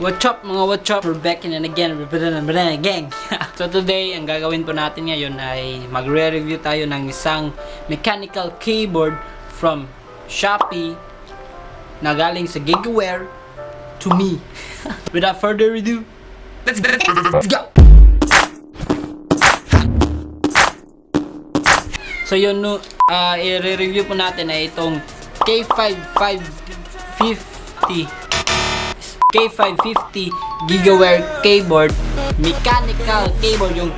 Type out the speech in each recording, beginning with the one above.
What's up mga what's up? We're back in and again, gang. So today, ang gagawin po natin ngayon ay magre-review tayo ng isang mechanical keyboard from Shopee na galing sa Gigaware to me. Without further ado, let's go! So yun, i-review po natin ay itong K550 Gigaware keyboard, mechanical keyboard, yung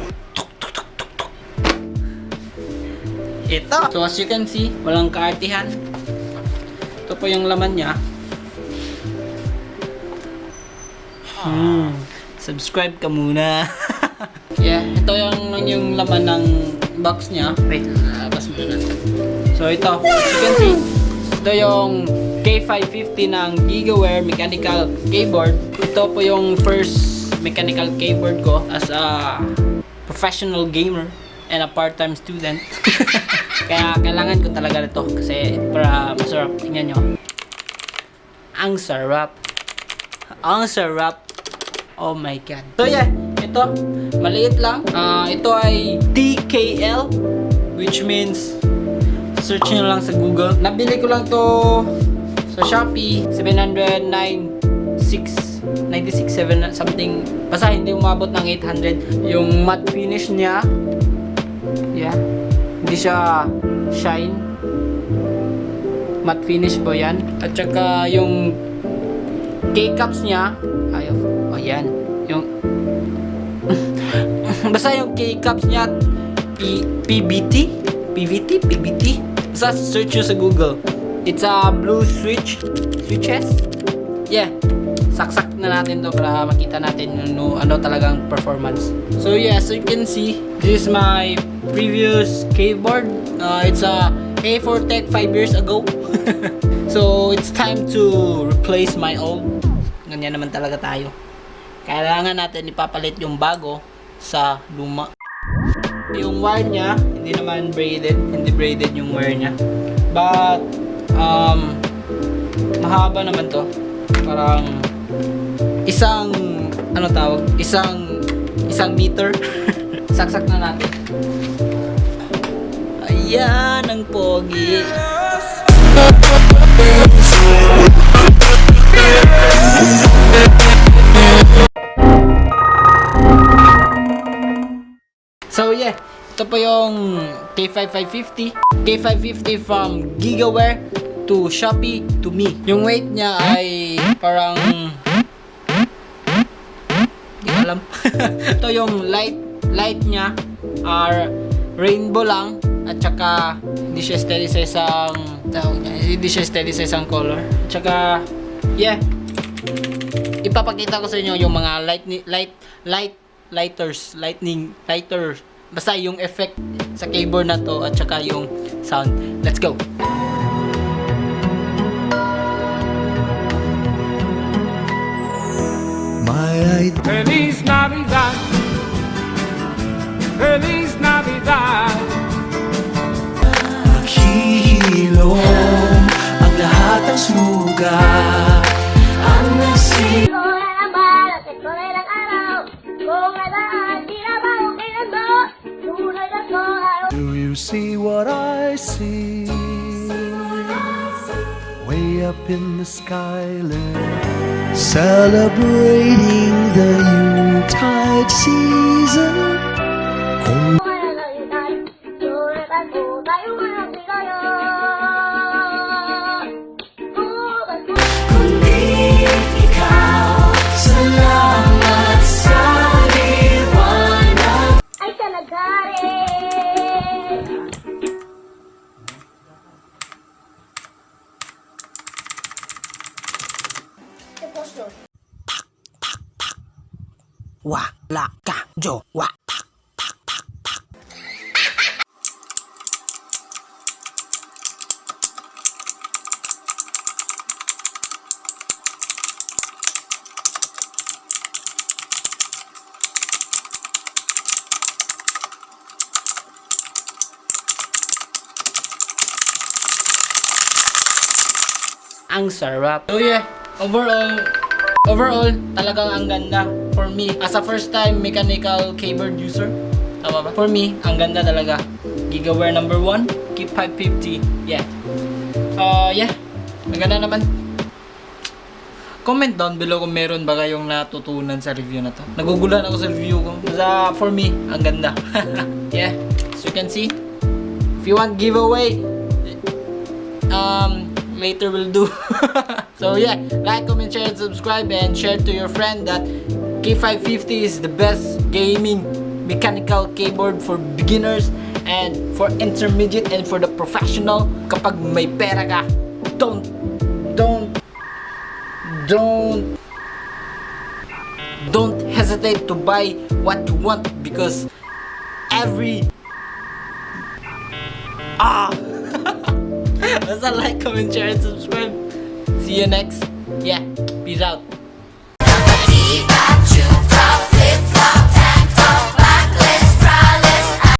ito. So as you can see, walang kaartihan. Ito po yung laman niya. Subscribe ka muna. Yeah, ito yung laman ng box niya. Wait, labas muna natin. So ito, as you can see, ito yung K550 ng Gigaware mechanical keyboard. Ito po yung first mechanical keyboard ko as a professional gamer and a part-time student. Kaya kailangan ko talaga ito kasi para masarap. Tingnan nyo. Ang sarap. Ang sarap. Oh my god. So yeah, ito maliit lang. Ito ay TKL, which means search nyo lang sa Google. Nabili ko lang to sa Shopee, 796, 7 something. Basta hindi umabot ng 800. Yung matte finish niya, yeah, hindi siya shine. Matte finish po yan. At saka yung keycaps niya, ayan. Yung basta yung keycaps niya, PVT. Basta search nyo sa Google. It's a blue switches. Yeah. Saksak na natin to para makita natin ano talagang performance. So yeah, so you can see, this is my previous keyboard. It's a A4 Tech 5 years ago. So it's time to replace my old. Ganyan naman talaga tayo. Kailangan natin ipapalit yung bago sa luma. Yung wire niya, hindi naman braided. Hindi braided yung wire niya. But mahaba naman to. Parang isang meter. Saksak na natin. Ayan ang pogi. So yeah, ito po yung K550 from Gigaware to Shopee to me. Yung weight niya ay parang hindi ko alam. Ito yung light niya are rainbow lang at saka hindi siya steady sa isang color. At saka yeah, ipapakita ko sa inyo yung mga lighter, basta yung effect sa keyboard na to at saka yung sound. Let's go. Feliz Navidad, Feliz Navidad. Maghihilom ang lahat ng sugat. Ang nagsip Do you see what I see? Way up in the skyline, celebrating the Yuletide season. Kundi ikaw, salamat sa liwanag. Ay talaga rin. Wala ka jowa. Ang sarap. So yeah, overall, overall, talagang ang ganda. For me, as a first time mechanical keyboard user, tama ba? For me, ang ganda talaga. Gigaware number 1, Keep 550. Yeah. Yeah. Ang ganda naman. Comment down below kung meron ba kayong natutunan sa review na to. Nagugulan ako sa review ko. Basta for me, ang ganda. Yeah. As you can see, if you want giveaway, later will do. So yeah, like, comment, share, and subscribe, and share to your friend that K550 is the best gaming mechanical keyboard for beginners and for intermediate and for the professional. Kapag may pera ka, don't hesitate to buy what you want, because basta like, comment, share, and subscribe. See you next. Yeah, peace out.